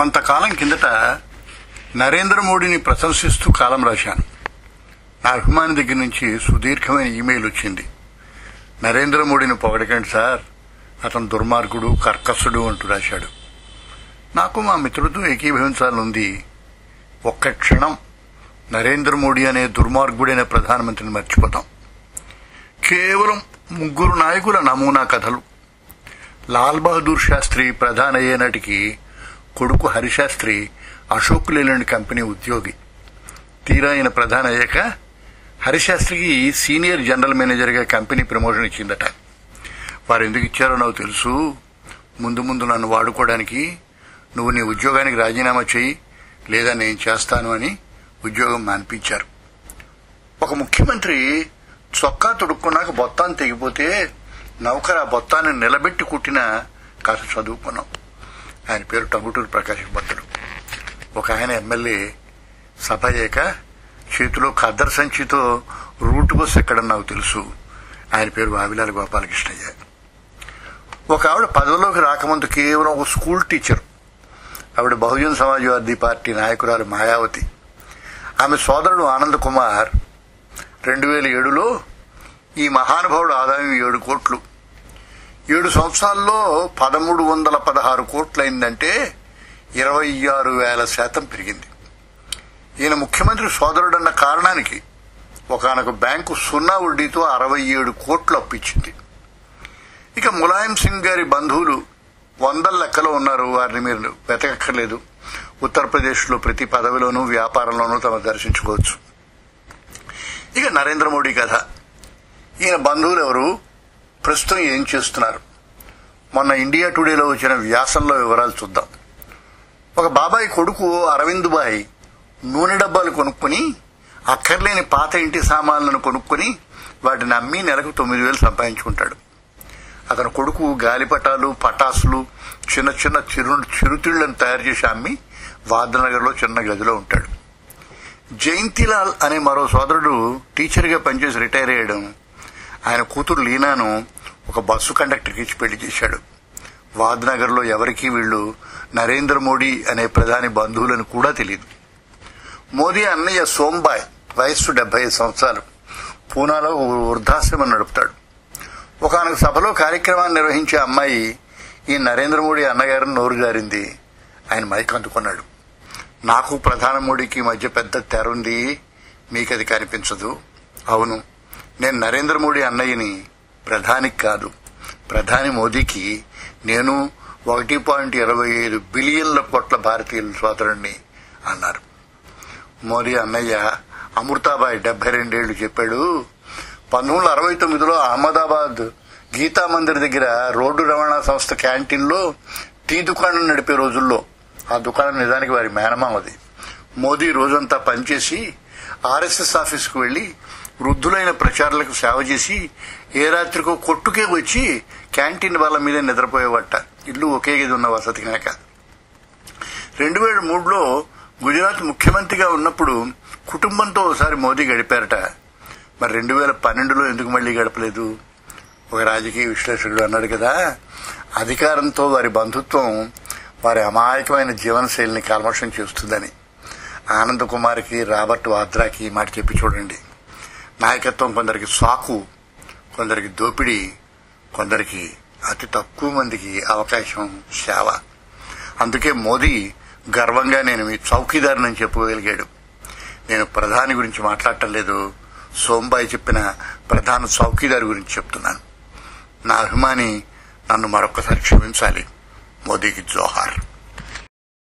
కొంతకాలం కిందట నరేంద్ర మోడీని ప్రశంసిస్తూ కాలం రాశాను. నా అభిమాని దగ్గర నుంచి సుదీర్ఘమైన ఈమెయిల్ వచ్చింది. నరేంద్ర మోడీని పొగడకండి సార్, అతను దుర్మార్గుడు, కర్కశుడు అంటూ రాశాడు. నాకు మా మిత్రుడితో ఏకీభవించాలనుంది. ఒక్క క్షణం నరేంద్ర మోడీ అనే దుర్మార్గుడైన ప్రధానమంత్రిని మర్చిపోతాం. కేవలం 3 నాయకుల నమూనా కథలు. లాల్ బహదూర్ శాస్త్రి ప్రధాని అయ్యే నాటికి కొడుకు హరిశాస్త్రి అశోక్ లేలాండ్ కంపెనీ ఉద్యోగి. తీరా ఆయన ప్రధాని అయ్యాక హరిశాస్త్రికి సీనియర్ జనరల్ మేనేజర్గా కంపెనీ ప్రమోషన్ ఇచ్చిందట. వారు ఎందుకు ఇచ్చారో నాకు తెలుసు. ముందు ముందు నన్ను వాడుకోవడానికి నువ్వు నీ ఉద్యోగానికి రాజీనామా చేయి, లేదా నేను చేస్తాను అని ఉద్యోగం మాన్పించారు. ఒక ముఖ్యమంత్రి చొక్కా తొడుక్కున్నాక బొత్తాన్ని తెగిపోతే నౌకర్ ఆ బొత్తాన్ని నిలబెట్టి కుట్టిన కథ చదువుకున్నాం. ఆయన పేరు టంగుటూరి ప్రకాశ్ భద్రుడు. ఒక ఆయన ఎమ్మెల్యే సభ అయ్యాక చేతిలో ఖద్దరు సంచితో రూట్ బస్ ఎక్కడని నాకు తెలుసు. ఆయన పేరు వావిలాల గోపాలకృష్ణయ్య. ఒక ఆవిడ పదవిలోకి రాకముందు కేవలం ఒక స్కూల్ టీచర్. ఆవిడ బహుజన్ సమాజ్వాదీ పార్టీ నాయకురాలు మాయావతి. ఆమె సోదరుడు ఆనంద్ కుమార్ 2007లో ఈ మహానుభావుడు ఆదాయం 7 కోట్లు. 7 సంవత్సరాల్లో 1316 కోట్లయిందంటే 26,000% పెరిగింది. ఈయన ముఖ్యమంత్రి సోదరుడన్న కారణానికి ఒకనొక బ్యాంకు 0 వడ్డీతో 67 కోట్లు అప్పిచ్చింది. ఇక ములాయం సింగ్ గారి బంధువులు 100 లెక్కలో ఉన్నారు. వారిని మీరు వెతకక్కర్లేదు. ఉత్తరప్రదేశ్లో ప్రతి పదవిలోనూ వ్యాపారంలోనూ తమ దర్శించుకోవచ్చు. ఇక నరేంద్ర మోడీ కథ. ఈయన బంధువులు ఎవరు, ప్రస్తుతం ఏం చేస్తున్నారు? మొన్న ఇండియా టుడేలో వచ్చిన వ్యాసంలో వివరాలు చూద్దాం. ఒక బాబాయ్ కొడుకు అరవింద్ బాయ్ నూనె డబ్బాలు కొనుక్కుని అక్కర్లేని పాత ఇంటి సామాన్లను కొనుక్కుని వాటిని అమ్మి నెలకు 9,000 సంపాదించుకుంటాడు. అతని కొడుకు గాలిపటాలు, పటాసులు, చిన్న చిన్న చిరుతిళ్లను తయారు చేసి అమ్మి వాద్నగర్లో చిన్న గదిలో ఉంటాడు. జయంతిలాల్ అనే మరో సోదరుడు టీచర్గా పనిచేసి రిటైర్ అయ్యడం. ఆయన కూతురు లీనాను ఒక బస్సు కండక్టర్కి ఇచ్చి పెళ్లి చేశాడు. వాద్నగర్లో ఎవరికీ వీళ్లు నరేంద్ర మోడీ అనే ప్రధాని బంధువులను కూడా తెలియదు. మోదీ అన్నయ్య సోంబాయ్ వయస్సు 75 సంవత్సరాలు. పూనాలో వృద్ధాశ్రమం నడుపుతాడు. ఒకనొక సభలో కార్యక్రమాన్ని నిర్వహించే అమ్మాయి ఈ నరేంద్ర మోడీ అన్నగారిని నోరు జారింది. ఆయన మైక్ అందుకున్నాడు. నాకు ప్రధాని మోడీకి మధ్య పెద్ద తెర ఉంది, మీకది కనిపించదు. అవును, నేను నరేంద్ర మోడీ అన్నయ్యని, ప్రధానికి కాదు. ప్రధాని మోదీకి నేను 1.25 బిలియన్ల కోట్ల భారతీయుల సోదరుణ్ణి అన్నారు. మోదీ అన్నయ్య అమృతాబాయ్ 72 ఏళ్లు చెప్పాడు. 1969లో అహ్మదాబాద్ గీతా మందిర్ దగ్గర రోడ్డు రవాణా సంస్థ క్యాంటీన్లో టీ దుకాణం నడిపే రోజుల్లో, ఆ దుకాణం నిజానికి వారి మేనమామది, మోదీ రోజంతా పనిచేసి ఆర్ఎస్ఎస్ ఆఫీసుకు వెళ్లి వృద్ధులైన ప్రచారులకు సేవ చేసి ఏ రాత్రికో కొట్టుకే వచ్చి క్యాంటీన్ వాళ్ళ మీద నిద్రపోయేవట. ఇల్లు ఒకే గది ఉన్న వసతి కనుక. 2003లో గుజరాత్ ముఖ్యమంత్రిగా ఉన్నప్పుడు కుటుంబంతో ఒకసారి మోదీ గడిపారట. మరి 2012లో ఎందుకు మళ్లీ గడపలేదు? ఒక రాజకీయ విశ్లేషకుడు అన్నాడు కదా, అధికారంతో వారి బంధుత్వం వారి అమాయకమైన జీవనశైలిని కల్మషం చేస్తుందని. ఆనంద్ కుమార్కి, రాబర్ట్ వాద్రాకి మాట చెప్పి చూడండి. నాయకత్వం కొందరికి సాకు, కొందరికి దోపిడీ, కొందరికి అతి తక్కువ మందికి అవకాశం, సేవ. అందుకే మోదీ గర్వంగా నేను మీ చౌకీదారునని చెప్పుకోగలిగాడు. నేను ప్రధాని గురించి మాట్లాడటం లేదు, సోంబాయి చెప్పిన ప్రధాన చౌకీదారు గురించి చెప్తున్నాను. నా అభిమాని నన్ను మరొకసారి క్షమించాలి. మోదీకి జోహార్.